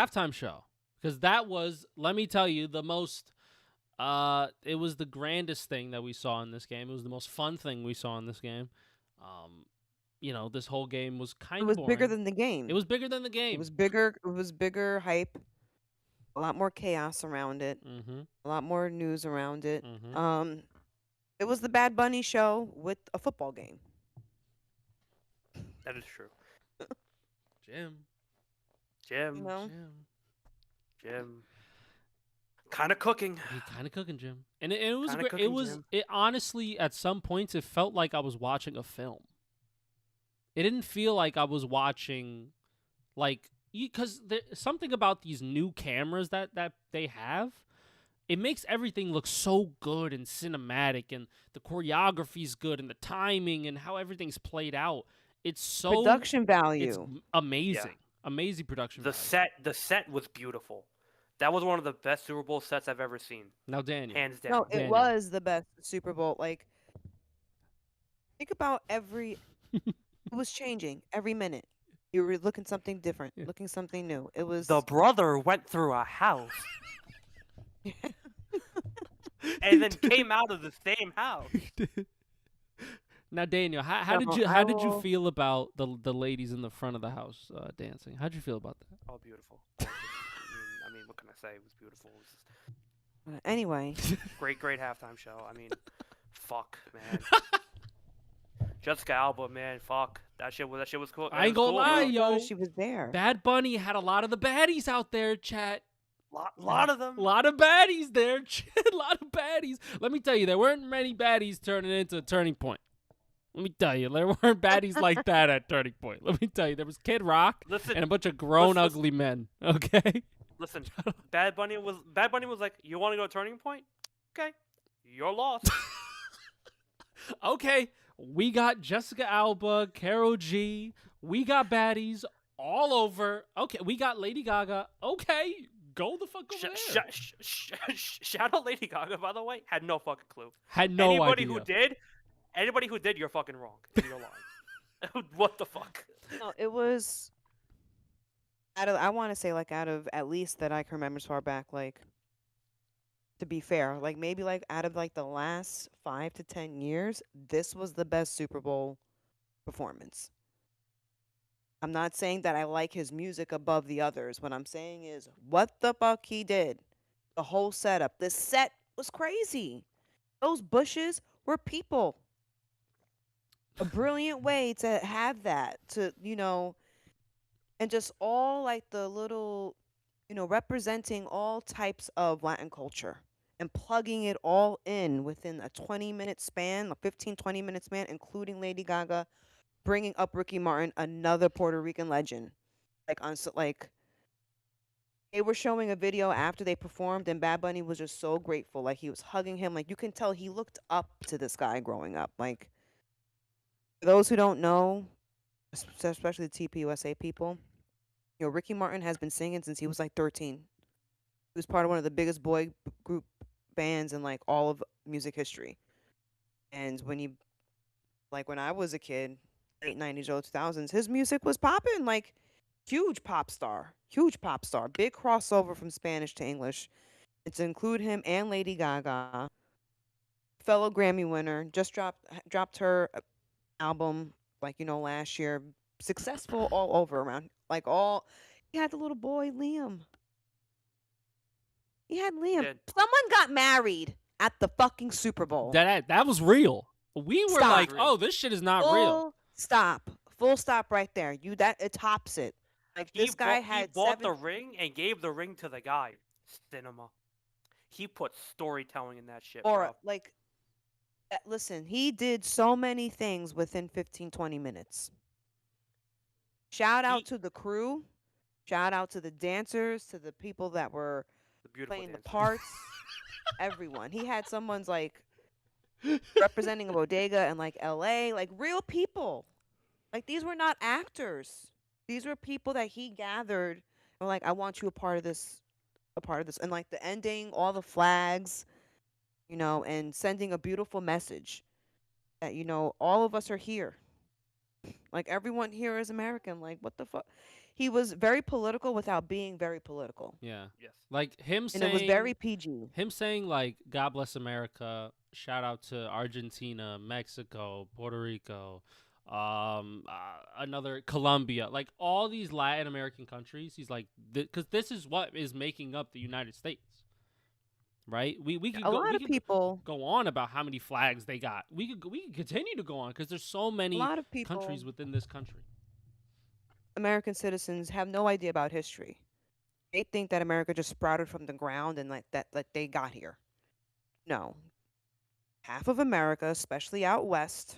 Halftime show, because that was, let me tell you, the most. It was the grandest thing that we saw in this game. It was the most fun thing we saw in this game. This whole game was It kind of was bigger boring. than the It game. was bigger than the It game. was bigger. It was bigger hype. A lot more chaos around it. Mm-hmm. A lot more news around it. Mm-hmm. It was the Bad Bunny show with a football game. That is true. Jim. You Jim, know, Jim, kind of cooking. He kind of cooking, Jim. And it was Kinda great. It cooking, was. Jim. It honestly, at some points, it felt like I was watching a film. It didn't feel like I was watching, like, because there's something about these new cameras that they have. It makes everything look so good and cinematic, and the choreography's good, and the timing, and how everything's played out. It's so. production It's value. amazing. Amazing production The value. the set was beautiful. That was one of the best Super Bowl sets I've ever seen, Now, Daniel. hands down. No, it Daniel. was the best Super Bowl. Like, think about every. It was changing every minute. You were looking something different, Yeah. looking something new. It was. The brother went through a house and then came out of the same house. Now, Daniel, how did No, you I how did you will- feel about the ladies in the front of the house dancing? How'd you feel about that? Oh, beautiful. I mean, what can I say? It was beautiful. It was Anyway, great halftime show. I mean, fuck, man. Jessica Alba, man, fuck. That shit was cool. I ain't It was gonna cool, lie, bro. yo. she was there. Bad Bunny had a lot of the baddies out there, chat. Lot of them. A lot of baddies there, chat. A lot of baddies. Let me tell you, there weren't many baddies turning into a Turning Point. Let me tell you, there weren't baddies like that at Turning Point. Let me tell you, there was Kid Rock Listen, and a bunch of grown, listen. ugly men. Okay. listen. Bad Bunny was like, you want to go to Turning Point? Okay, you're lost. Okay, we got Jessica Alba, Karol G. We got baddies all over. Okay, we got Lady Gaga. Okay, go the fuck over there. Shout out Lady Gaga, by the way. Had no fucking clue. Had no anybody idea. who did, you're fucking wrong. And you're lying. What the fuck? No, it was. I want to say like out of at least that I can remember as far back, like, to be fair, like maybe like out of like the last 5 to 10 years, this was the best Super Bowl performance. I'm not saying that I like his music above the others. What I'm saying is what the fuck he did. The whole setup. The set was crazy. Those bushes were people. A brilliant way to have that, to, and just all like the little, representing all types of Latin culture and plugging it all in within a 20-minute span, a 15, 20-minute span, including Lady Gaga, bringing up Ricky Martin, another Puerto Rican legend. Like they were showing a video after they performed, and Bad Bunny was just so grateful. Like, he was hugging him. Like, you can tell he looked up to this guy growing up. Like, for those who don't know, especially the TPUSA people, Ricky Martin has been singing since he was like 13. He was part of one of the biggest group bands in like all of music history. And when I was a kid, late 90s, early 2000s, his music was popping. Like, huge pop star. Big crossover from Spanish to English. And to include him and Lady Gaga, fellow Grammy winner, just dropped her album last year. Successful all over around. He had the little boy Liam. He had Liam. Did. Someone got married at the fucking Super Bowl. That was real. We were Stop. like, oh, this shit is not real. Full stop right there. It tops it. Like, this guy he bought the ring and gave the ring to the guy. Cinema. He put storytelling in that shit, bro. Listen, he did so many things within 15, 20 minutes. Shout out to the crew. Shout out to the dancers, to the people that were playing the parts. Everyone. He had someone's like representing a bodega in like LA, like real people. Like, these were not actors. These were people that he gathered and were like, I want you a part of this. And like the ending, all the flags, and sending a beautiful message that, all of us are here. Like, everyone here is American. Like, what the fuck? he was very political without being very political, Yeah. Yes. Like him and it was very saying PG. like God bless America, shout out to Argentina, Mexico, Puerto Rico, another Colombia, like all these Latin American countries. He's like, because this is what is making up the United States, right? We could A go lot of people, go on about how many flags they got. We could continue to go on because there's so a many lot of people, countries within this country. American citizens have no idea about history. They think that America just sprouted from the ground and like they got here. No, half of America, especially out west,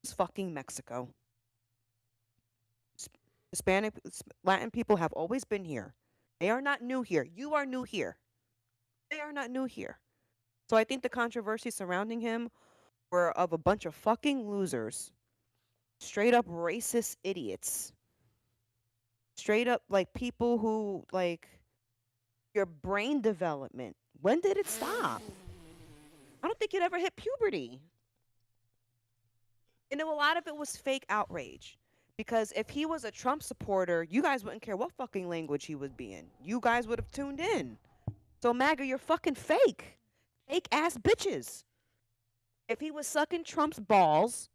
is fucking Mexico. S- Latin people have always been here. They are not new here. You are new here. They are not new here. So I think the controversy surrounding him were of a bunch of fucking losers, straight up racist idiots, straight up like people who like your brain development. When did it stop? I don't think it ever hit puberty. And a lot of it was fake outrage. Because if he was a Trump supporter, you guys wouldn't care what fucking language he would be in. You guys would have tuned in. So MAGA, you're fucking fake. Fake ass bitches. If he was sucking Trump's balls,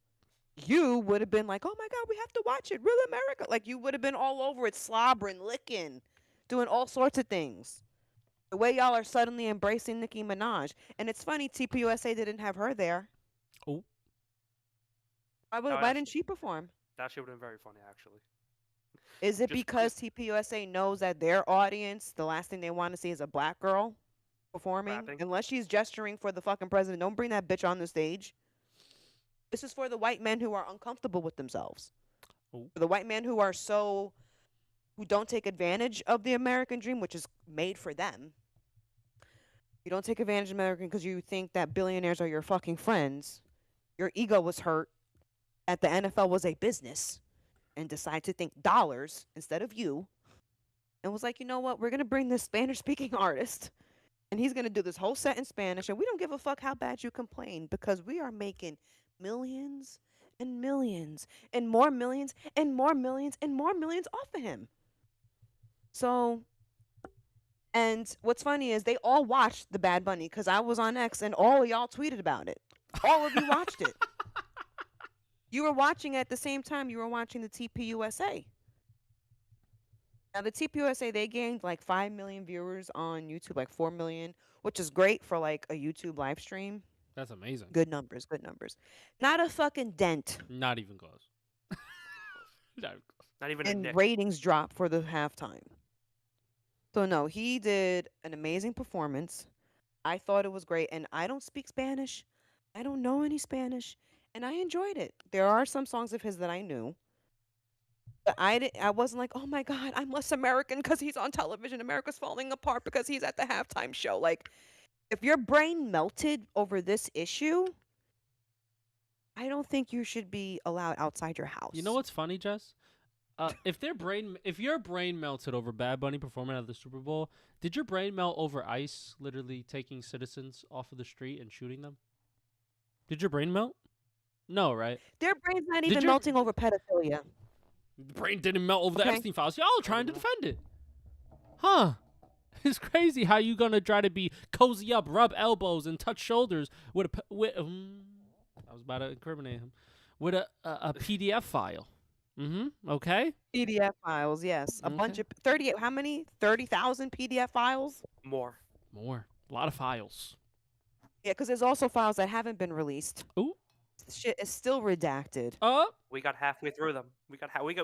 you would have been like, oh my God, we have to watch it. Real America. Like you would have been all over it, slobbering, licking, doing all sorts of things. The way y'all are suddenly embracing Nicki Minaj. And it's funny, TPUSA didn't have her there. Oh, Why didn't she perform? That shit would have been very funny, actually. Is it Just- because TPUSA knows that their audience, the last thing they want to see is a black girl performing? Rapping. Unless she's gesturing for the fucking president, don't bring that bitch on the stage. This is for the white men who are uncomfortable with themselves. Oh. For the white men who don't take advantage of the American dream, which is made for them. You don't take advantage of American because you think that billionaires are your fucking friends. Your ego was hurt that the NFL was a business and decide to think dollars instead of you. And was like, you know what? We're going to bring this Spanish speaking artist and he's going to do this whole set in Spanish. And we don't give a fuck how bad you complain because we are making millions and millions and more millions and more millions and more millions off of him. So, and what's funny is they all watched the Bad Bunny because I was on X and all of y'all tweeted about it. All of you watched it. You were watching at the same time you were watching the TPUSA. Now the TPUSA, they gained like 5 million viewers on YouTube, like 4 million, which is great for like a YouTube live stream. that's amazing. Good numbers, good numbers. Not a fucking dent Not even close. Not even close. Not even a in nick. ratings drop for the halftime. So no, he did an amazing performance. I thought it was great, and I don't speak Spanish. I don't know any Spanish, and I enjoyed it. There are some songs of his that I knew. But I wasn't like, oh my God, I'm less American because he's on television. America's falling apart because he's at the halftime show. Like, if your brain melted over this issue, I don't think you should be allowed outside your house. You know what's funny, Jess? If your brain melted over Bad Bunny performing at the Super Bowl, did your brain melt over ICE literally taking citizens off of the street and shooting them? Did your brain melt? No, right? Their brain's not Did even your- melting over pedophilia. The brain didn't melt over the Okay. Epstein files. Y'all are trying to defend it. Huh. It's crazy how you gonna try to be cozy up, rub elbows, and touch shoulders with I was about to incriminate him. With a PDF file. Okay. PDF files, yes. A bunch Okay. of 38, how many? 30,000 PDF files? More. More. A lot of files. Yeah, because there's also files that haven't been released. Ooh. Shit is still redacted. We got halfway through them. We got halfway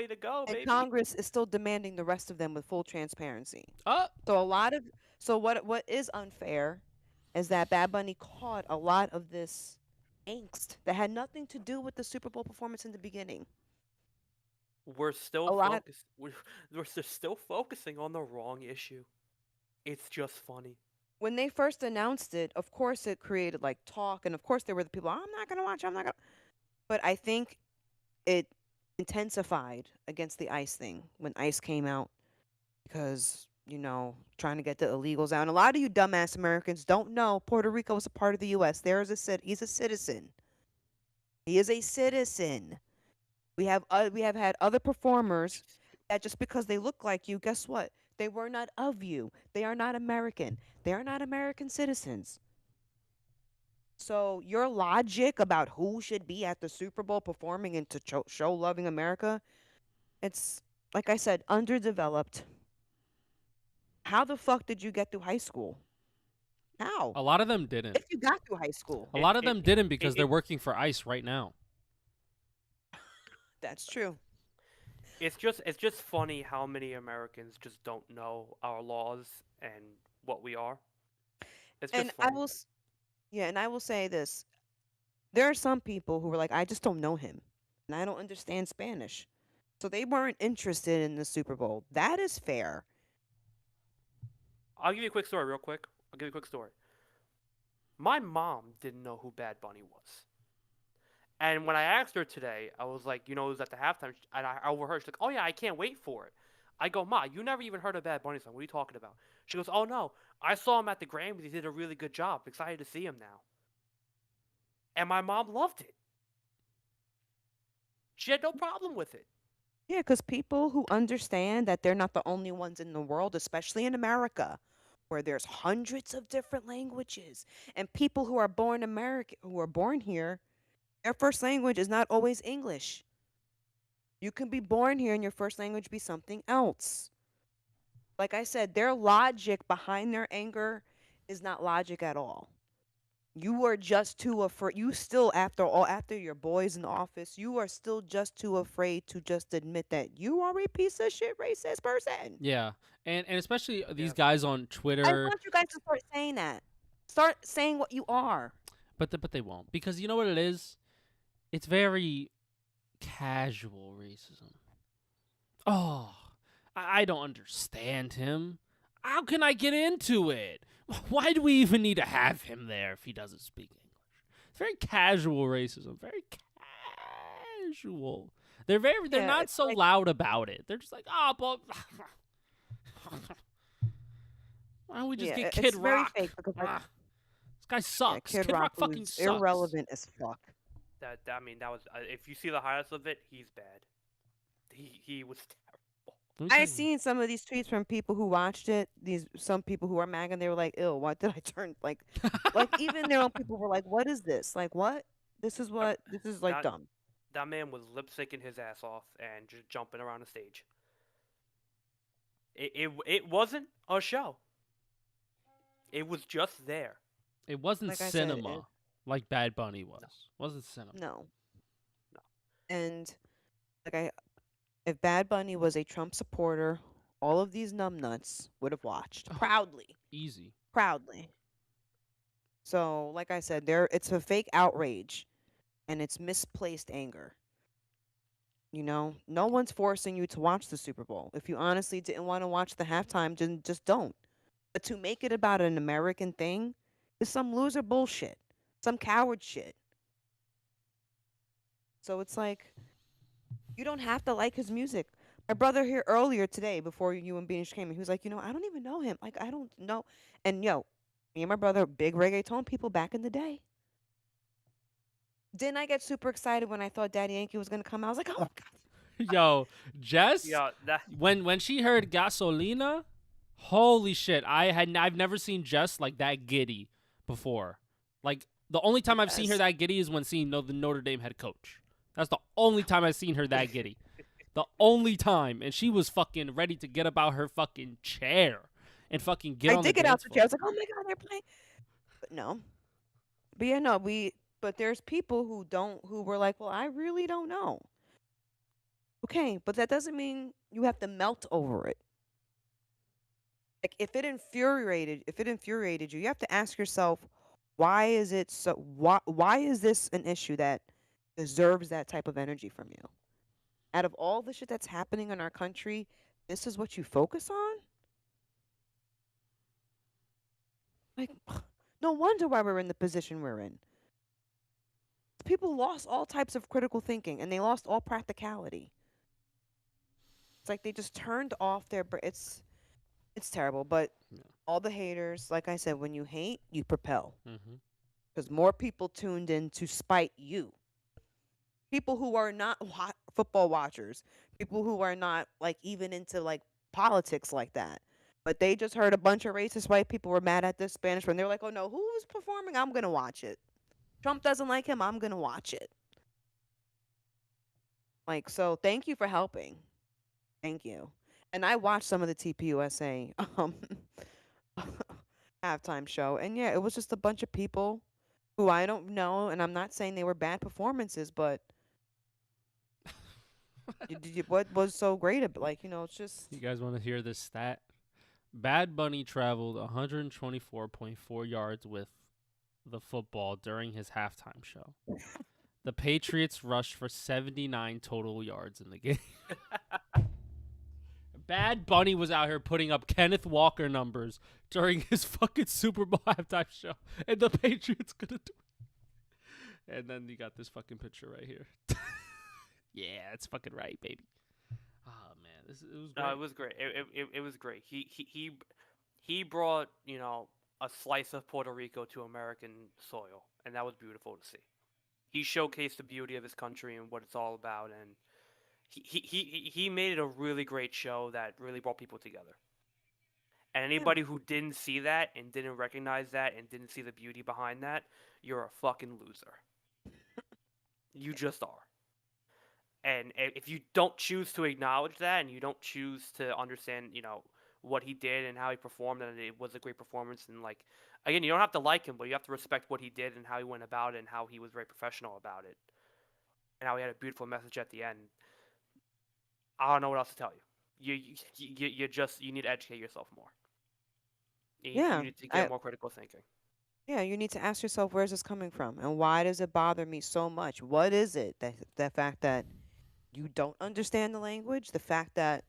to go, And baby. Congress is still demanding the rest of them with full transparency. Uh, So what is unfair is that Bad Bunny caught a lot of this angst that had nothing to do with the Super Bowl performance in the beginning. We're still A lot- focused. We're still focusing on the wrong issue. It's just funny. When they first announced it, of course it created like talk, and of course there were the people, I'm not gonna watch, I'm not gonna. But I think it intensified against the ICE thing when ICE came out because, trying to get the illegals out. And a lot of you dumbass Americans don't know Puerto Rico is a part of the U.S. He's a citizen. He is a citizen. We have had other performers that just because they look like you, guess what? They were not of you. They are not American. They are not American citizens. So your logic about who should be at the Super Bowl performing and to show loving America, it's like I said, underdeveloped. How the fuck did you get through high school? How? A lot of them didn't. If you got through high school. A lot of them didn't it, because it they're working for ICE right now. That's true. it's just funny how many Americans just don't know our laws and what we are. It's And just I funny. will yeah, and I will say this. There are some people who were like, I just don't know him. And I don't understand Spanish. So they weren't interested in the Super Bowl. That is fair. I'll give you a quick story, real quick. I'll give you a quick story. My mom didn't know who Bad Bunny was. And when I asked her today, I was like, it was at the halftime, and I overheard, she's like, oh yeah, I can't wait for it. I go, Ma, you never even heard of Bad Bunny song. What are you talking about? She goes, oh no, I saw him at the Grammys. He did a really good job. Excited to see him now. And my mom loved it. She had no problem with it. Yeah, because people who understand that they're not the only ones in the world, especially in America, where there's hundreds of different languages, and people who are born American, who are born here, their first language is not always English. You can be born here and your first language be something else. Like I said, their logic behind their anger is not logic at all. You are just too afraid. You still, after all, after your boys in office, you are still just too afraid to just admit that you are a piece of shit racist person. Yeah, and especially these Yeah. guys on I Twitter, want you guys to start saying that. Start saying what you are. but they won't because you know what it is. It's very casual racism. Oh, I don't understand him. How can I get into it? Why do we even need to have him there if he doesn't speak English? It's very casual racism. Very casual. They're Yeah, not it's so like loud about it. They're just like, oh, but why don't we just yeah, get Kid it's very Rock? fake because like This guy yeah, sucks. Kid Kid Rock Rock fucking who's sucks. irrelevant as fuck. I mean, that was. If you see the highlights of it, he's bad. He was terrible. Let me tell I you. seen some of these tweets from people who watched it. These some people who are mad and they were like, "Ew, why did I turn like even their own people were like, what is this? Like what? Uh, This is like That dumb." that man was lip syncing his ass off and just jumping around the stage. It wasn't a show. It was just there. It wasn't Like I said, cinema like Bad Bunny was. Wasn't cinema. no. No. And like I if Bad Bunny was a Trump supporter, all of these numbnuts would have watched Oh, proudly. easy. Proudly. So, like I said, there it's a fake outrage and it's misplaced anger. No one's forcing you to watch the Super Bowl. If you honestly didn't want to watch the halftime, then just don't. But to make it about an American thing is some loser bullshit, some coward shit. So it's like you don't have to like his music. My brother here earlier today, before you and Beanish came in, he was like, I don't even know him. Like, I don't know. And yo, me and my brother, big reggaeton people back in the day. Didn't I get super excited when I thought Daddy Yankee was gonna come out? I was like, oh my god. Yo, Jess, Yeah, that when she heard Gasolina, holy shit! I've never seen Jess like that giddy before. Like the only time I've seen her Yes. that giddy is when seeing the Notre Dame head coach. That's the only time I've seen her that giddy. The only time, and she was fucking ready to get about her fucking chair and fucking get I on the did get out dance the floor. chair. I was like, oh my god, they're playing. But no. But yeah, no, but there's people who were like, well, I really don't know. Okay, but that doesn't mean you have to melt over it. Like if it infuriated you, you have to ask yourself, why is it so why is this an issue that deserves that type of energy from you? Out of all the shit that's happening in our country, this is what you focus on? Like no wonder why we're in the position we're in. People lost all types of critical thinking and they lost all practicality. It's like they just turned off it's terrible, but Yeah. all the haters, like I said, when you hate, you propel. Mm-hmm. Because more people tuned in to spite you. People who are not football watchers, people who are not like even into like politics like that. But they just heard a bunch of racist white people were mad at this Spanish one. They were like, "Oh no, who is performing? I'm gonna watch it. Trump doesn't like him. I'm gonna watch it." Like, so thank you for helping. Thank you. And I watched some of the TPUSA halftime show, and yeah, it was just a bunch of people who I don't know, and I'm not saying they were bad performances, but what was so great about like it's just You guys want to hear this stat? Bad Bunny traveled 124.4 yards with the football during his halftime show. The Patriots rushed for 79 total yards in the game. Bad Bunny was out here putting up Kenneth Walker numbers during his fucking Super Bowl halftime show, and the Patriots gonna do it. And then you got this fucking picture right here. Yeah, it's fucking right, baby. Oh man, it was great. No, it was great. It was great. He brought a slice of Puerto Rico to American soil, and that was beautiful to see. He showcased the beauty of his country and what it's all about, and he made it a really great show that really brought people together. And anybody who didn't see that and didn't recognize that and didn't see the beauty behind that, you're a fucking loser. You just are. And if you don't choose to acknowledge that and you don't choose to understand, what he did and how he performed, and it was a great performance, and like, again, you don't have to like him, but you have to respect what he did and how he went about it and how he was very professional about it and how he had a beautiful message at the end. I don't know what else to tell you. You need to educate yourself more. You yeah. need to get more critical thinking. Yeah, you need to ask yourself, where's this coming from and why does it bother me so much? What is it that the fact that you don't understand the language, the fact that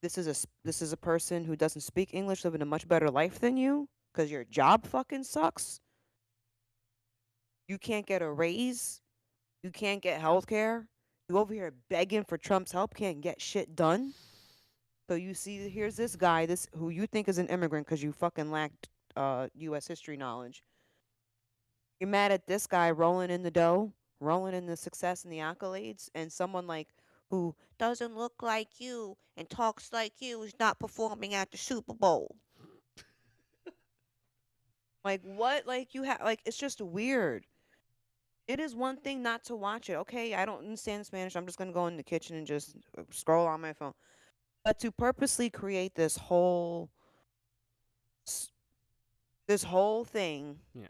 this is a person who doesn't speak English living a much better life than you because your job fucking sucks. You can't get a raise. You can't get health care. You over here begging for Trump's help, can't get shit done. So you see, here's this guy, this who you think is an immigrant because you fucking lacked U.S. history knowledge. You're mad at this guy rolling in the dough, rolling in the success and the accolades, and someone like who doesn't look like you and talks like you is not performing at the Super Bowl. Like what? Like you have like it's just weird. It is one thing not to watch it. Okay, I don't understand Spanish. I'm just gonna go in the kitchen and just scroll on my phone. But to purposely create s- this whole thing Yeah.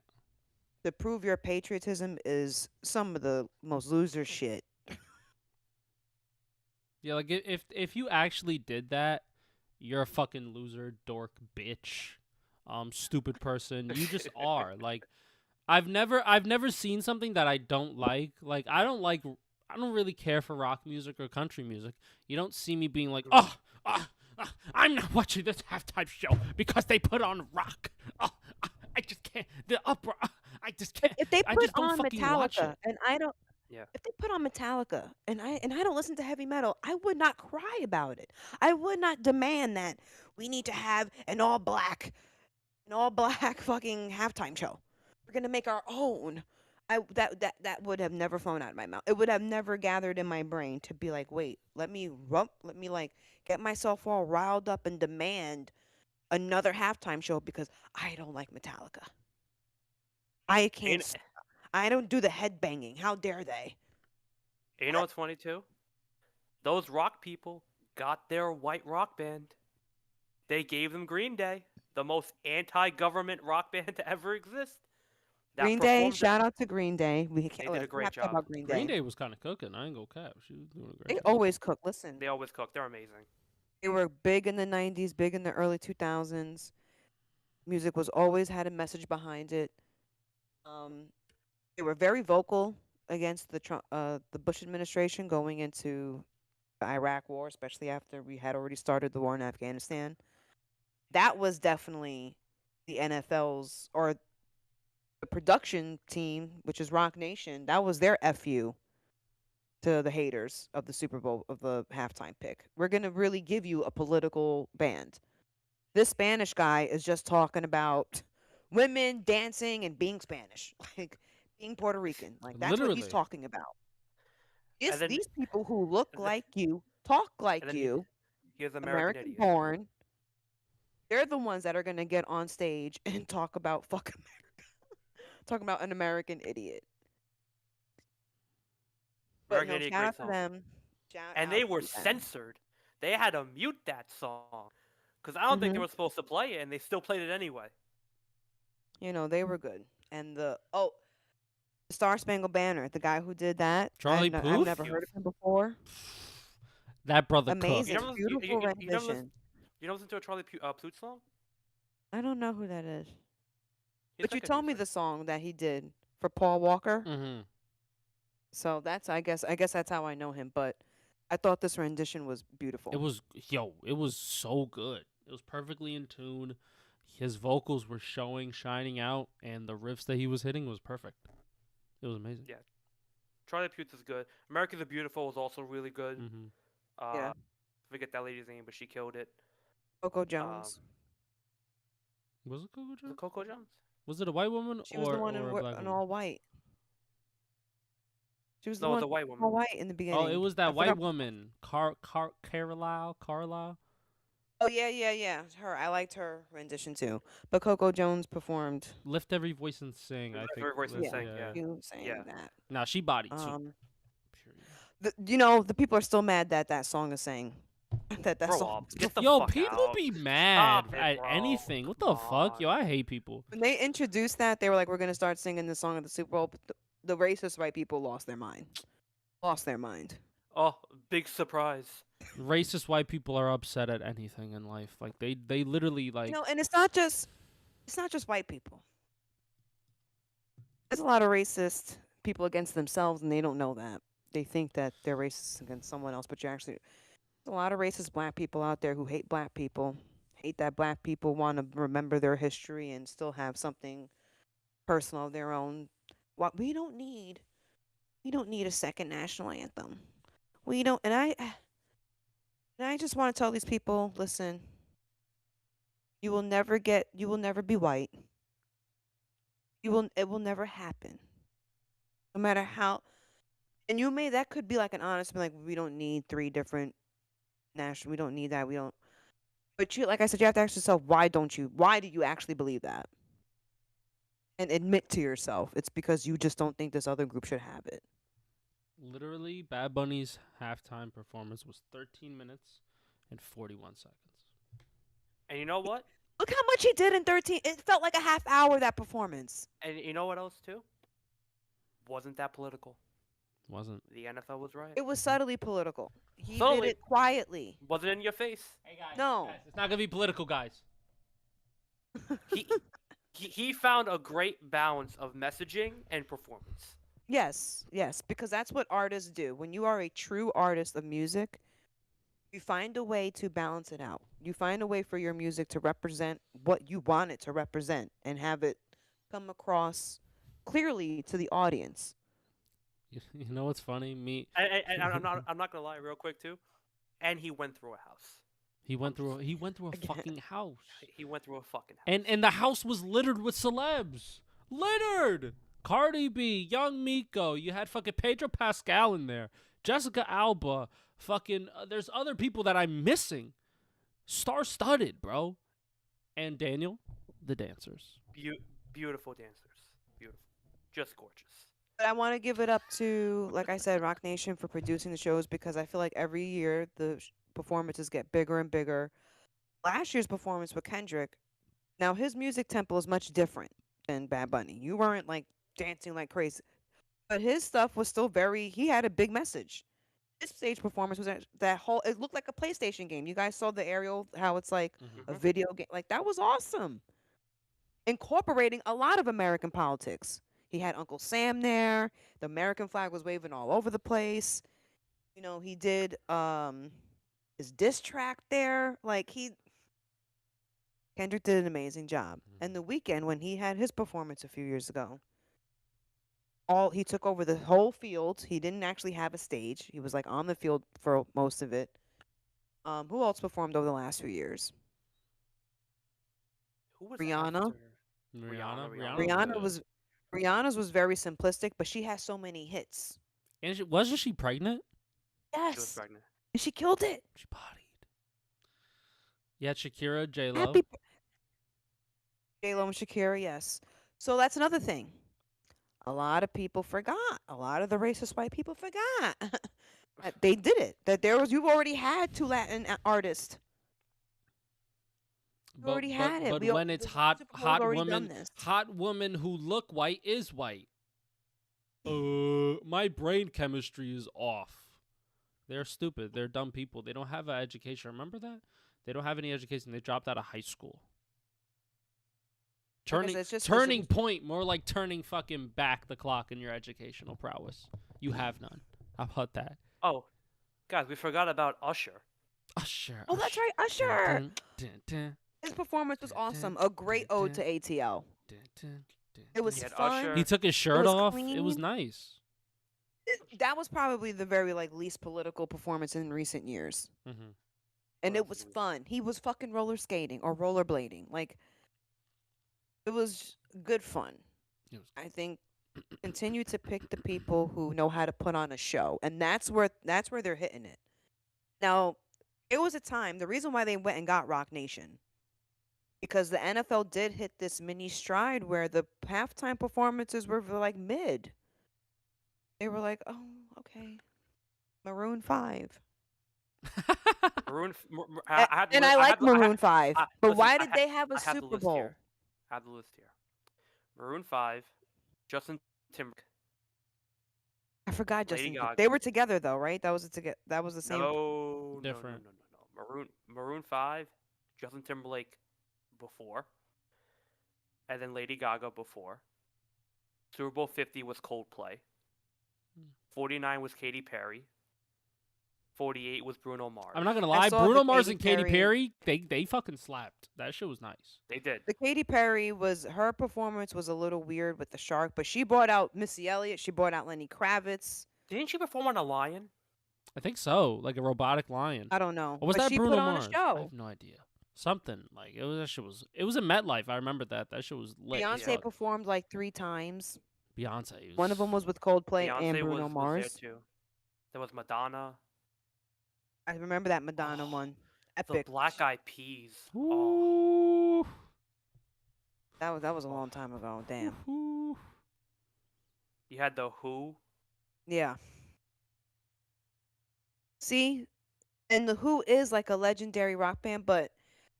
to prove your patriotism is some of the most loser shit. Yeah, like if you actually did that, you're a fucking loser, dork, bitch, stupid person. You just are. Like I've never seen something that I don't like. Like I don't really care for rock music or country music. You don't see me being like, I'm not watching this halftime show because they put on rock. Oh, I just can't. The opera. I just can't. If they I put just don't on fucking watch Metallica it. and I don't Yeah. if they put on Metallica and I don't listen to heavy metal, I would not cry about it. I would not demand that we need to have an all black fucking halftime show. We're gonna make our own. That would have never flown out of my mouth. It would have never gathered in my brain to be like, wait, let me like get myself all riled up and demand another halftime show because I don't like Metallica. I can't. And, I don't do the head banging. How dare they? and you know what's funny too? Those rock people got their white rock band. They gave them Green Day, the most anti-government rock band to ever exist. That Green Day, performed. shout out to Green Day. They did a We great have to talk job. about Green Green Day. Day was kind of cooking. I ain't gonna cap. She was doing a They great job. always cook. Listen, They always cook. They're amazing. they were big in the 90s, big in the early 2000s. Music was always had a message behind it. Um, they were very vocal against the Bush administration going into the Iraq war, especially after we had already started the war in Afghanistan. That was definitely the NFL's or the production team, which is Rock Nation. That was their FU to the haters of the Super Bowl of the halftime pick. We're gonna really give you a political band. This Spanish guy is just talking about women dancing and being Spanish, like being Puerto Rican. Like that's what he's Literally. talking about. And It's then these people who look and then, like you, talk and like then you, he has American American Idiot. born. They're the ones that are gonna get on stage and talk about fucking talking about an American idiot. But American no, Idiot, shout great out to song. them. Shout And they out were to them. censored. They had to mute that song because I don't think they Hmm. were supposed to play it, and they still played it anyway. You know, they were good. And the Star Spangled Banner, the guy who did that, Charlie I've Charlie Puth? never heard Puth. of him before. That brother You Amazing, cooked. never, beautiful you never, rendition. you never listen to a Puth song? I don't know who that is, He's but you like a told me music. the song that he did for Paul Walker. Mm-hmm. So that's I guess that's how I know him. But I thought this rendition was It beautiful. was it was so good. It was perfectly in tune. His vocals were showing, shining out, and the riffs that he was hitting was perfect. It was amazing. Yeah, Charlie Puth is good. America the Beautiful was also really good. Mm-hmm. Yeah, Uh, forget that lady's name, but she killed it. Coco Um, Jones. Was it Coco was it Jones? Coco Jones? Was it a white woman She was the one or a black in woman? all white. She was the No, it was one a white all woman. white in the Oh, it beginning. was I that white forgot. woman, Carlisle. Oh yeah. Her. I liked her rendition too. But Coco Jones performed. Lift every voice and sing. I think. Her voice and Yeah, sing. Yeah. Yeah, you yeah. saying that. Now she bodied too. Um, Period. the people are still mad that that song is sang. That Grow song up. is Get the Yo, fuck people out. be Stop mad it, at bro. anything. What Come the fuck, yo? on. I hate people. when they introduced that, they were like, "We're gonna start singing this song at the Super Bowl." But the racist white people lost their mind. Lost their mind. Oh, big surprise. Racist white people are upset at anything in life. Like they literally like. And it's not just white people. There's a lot of racist people against themselves, and they don't know that. They think that they're racist against someone else, but you're actually there's a lot of racist black people out there who hate black people, hate that black people want to remember their history and still have something personal of their own. What we don't need a second national anthem. We don't, and I just want to tell these people, listen, you will never be white. It will never happen. No matter how, and that could be like an honest, be like, we don't need three different national, we don't need that, we don't, but like I said, you have to ask yourself, why do you actually believe that? And admit to yourself, it's because you just don't think this other group should have it. Literally, Bad Bunny's halftime performance was 13 minutes and 41 seconds. And you know what? Look how much he did in 13. It felt like a half hour, that performance. And you know what else too? Wasn't that political? Wasn't. The NFL was right. It was subtly political. He did Subtly. it quietly. Wasn't in your face. Hey guys. No. Guys, it's not gonna be political, guys. He he found a great balance of messaging and performance. Yes, because that's what artists do. When you are a true artist of music, you find a way to balance it out. You find a way for your music to represent what you want it to represent and have it come across clearly to the audience. You know what's funny? And I'm not gonna lie, real quick too. And he went through a house. He went through a Again. fucking house. He went through a fucking house. And the house was littered with celebs. Littered. Cardi B, Young Miko. You had fucking Pedro Pascal in there. Jessica Alba. Fucking. There's other people that I'm missing. Star-studded, bro. And Daniel, the dancers. Beautiful dancers. Beautiful. Just gorgeous. But I want to give it up to, like I said, Rock Nation for producing the shows because I feel like every year the performances get bigger and bigger. Last year's performance with Kendrick, now his music tempo is much different than Bad Bunny. You weren't like dancing like crazy, but his stuff was still he had a big message. His stage performance was that whole, it looked like a PlayStation game. You guys saw the aerial, how it's like a Mhm. video game. Like, that was awesome. Incorporating a lot of American politics. He had Uncle Sam there. The American flag was waving all over the place. He did his diss track there. Like, Kendrick did an amazing job. And the weekend when he had his performance a few years ago, he took over the whole field. He didn't actually have a stage. He was like on the field for most of it. Who else performed over the last few years? Who was Rihanna. after? Rihanna. Rihanna Rihanna good. was Rihanna's was very simplistic, but she has so many hits. And wasn't she pregnant? She was Yes, pregnant. and she killed it. She bodied. Yeah, Shakira, J-Lo. Happy J-Lo and Shakira, yes. So that's another thing. A lot of people forgot. A lot of the racist white people forgot that they did it. That you've already had two Latin artists. You already had it. But We when it's the hot Super Bowl's already women, done this. hot women who look white is white. My brain chemistry is off. They're stupid. They're dumb people. They don't have an education. Remember that? They don't have any education. They dropped out of high school. Like I said, Turning point, more like turning fucking back the clock in your educational prowess. You have none. How about that? Oh, guys, we forgot about Usher. Usher. Oh, that's right, Usher. Dun, dun, dun, His performance was dun, awesome. dun, A great dun, ode to ATL. dun, dun, dun, It was He had fun. Usher. He took his shirt was off. It was clean. nice. That was probably the very least political performance in recent years. Mm-hmm. And What it else was did we- fun. He was fucking roller skating or rollerblading. Like, it was good fun. It was I think continue to pick the people who know how to put on a show, and that's where they're hitting it. Now, it was a time. The reason why they went and got Rock Nation, because the NFL did hit this mini stride where the halftime performances were like mid. They were like, oh, okay, Maroon 5. Maroon. And I like Maroon 5, but listen, why did they have a I have the Super list Bowl? here. I have the list here. Maroon 5, Justin Timberlake. I forgot Lady Justin. Gaga. They were together though, right? That was the same. No, Different. no. Maroon 5, Justin Timberlake before, and then Lady Gaga before. Super Bowl 50 was Coldplay. 49 was Katy Perry. 48 was Bruno Mars. I'm not gonna lie, saw Bruno the Mars Katy and Katy Perry- Perry, they fucking slapped. That shit was nice. They did. The Katy Perry her performance was a little weird with the shark, but she brought out Missy Elliott. She brought out Lenny Kravitz. Didn't she perform on a lion? I think so, like a robotic lion. I don't know. Or was but that she Bruno put on Mars? a I show. have no idea. Something like it was. That shit was. It was in MetLife. I remember that. That shit was lit. as Beyonce fuck. performed like 3 times. Beyonce. One of them was with Coldplay Beyonce and Bruno was Mars. there too. There was Madonna. I remember that Madonna one. The Epic. Black Eyed Peas. Oh, Ooh. That was a long time ago. Damn. Ooh. you had the Who. Yeah. See, and the Who is like a legendary rock band, but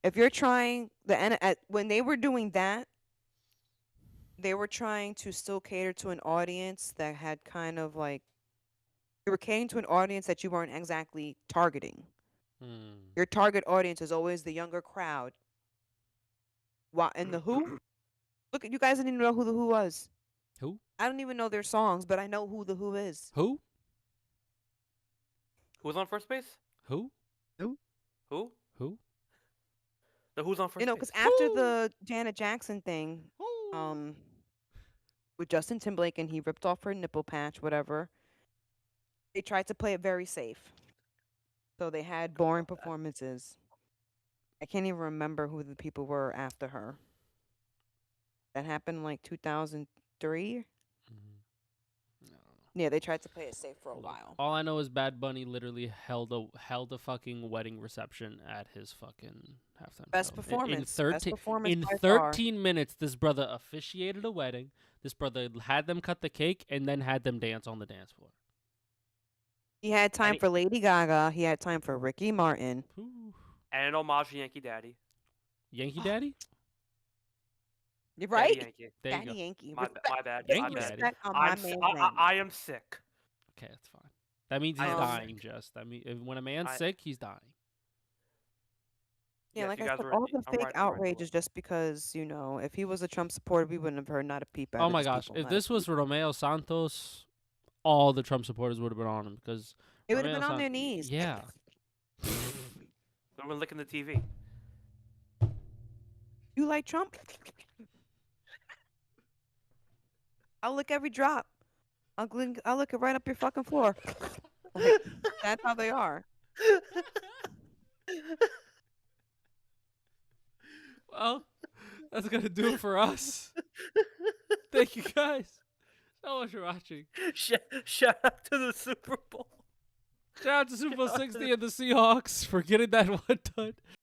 if you're trying when they were doing that, they were trying to still cater to an audience that had kind of like you were catering to an audience that you weren't exactly targeting. Hmm. Your target audience is always the younger crowd. And the Who? Look, you guys didn't even know who the Who was. Who? I don't even know their songs, but I know who the Who is. Who? Who was on first base? Who? Who? Who? The Who's on first You know, base? because after Who? the Janet Jackson thing, with Justin Timberlake and he ripped off her nipple patch, whatever, they tried to play it very safe. So they had boring performances. I can't even remember who the people were after her. That happened in like 2003. Yeah, they tried to play it safe for a while. All I know is Bad Bunny literally held a fucking wedding reception at his fucking halftime Best show. performance. In Best 13, performance in by far. 13 minutes, this brother officiated a wedding. This brother had them cut the cake and then had them dance on the dance floor. He had time he- for Lady Gaga. He had time for Ricky Martin. Ooh. And an homage to Yankee Daddy. Yankee Daddy? You're Daddy right. Yankee. There you Daddy go. Yankee. My Respect- bad. put Yankee my Daddy. bad. respect on my I'm, man's I, name. I am sick. Okay, that's fine. That means he's I am dying, sick. Just. I mean, when a man's I- sick, he's dying. Yeah, Yes, like you I guys said, were- all the I'm fake right in outrage the is just because, if he was a Trump supporter, we wouldn't have heard not a peep out Oh of my these gosh. people, If not a this was peep. Romeo Santos, all the Trump supporters would have been on him because They would have Romeo been on their Sant- knees. Yeah. We're licking the TV. You like Trump? I'll lick every drop. I'll lick it right up your fucking floor. Like, that's how they are. Well, that's going to do it for us. Thank you guys. know what you're watching. Shout out to the Super Bowl. Shout out to Super Bowl Shout out to 60 and the Seahawks for getting that one done.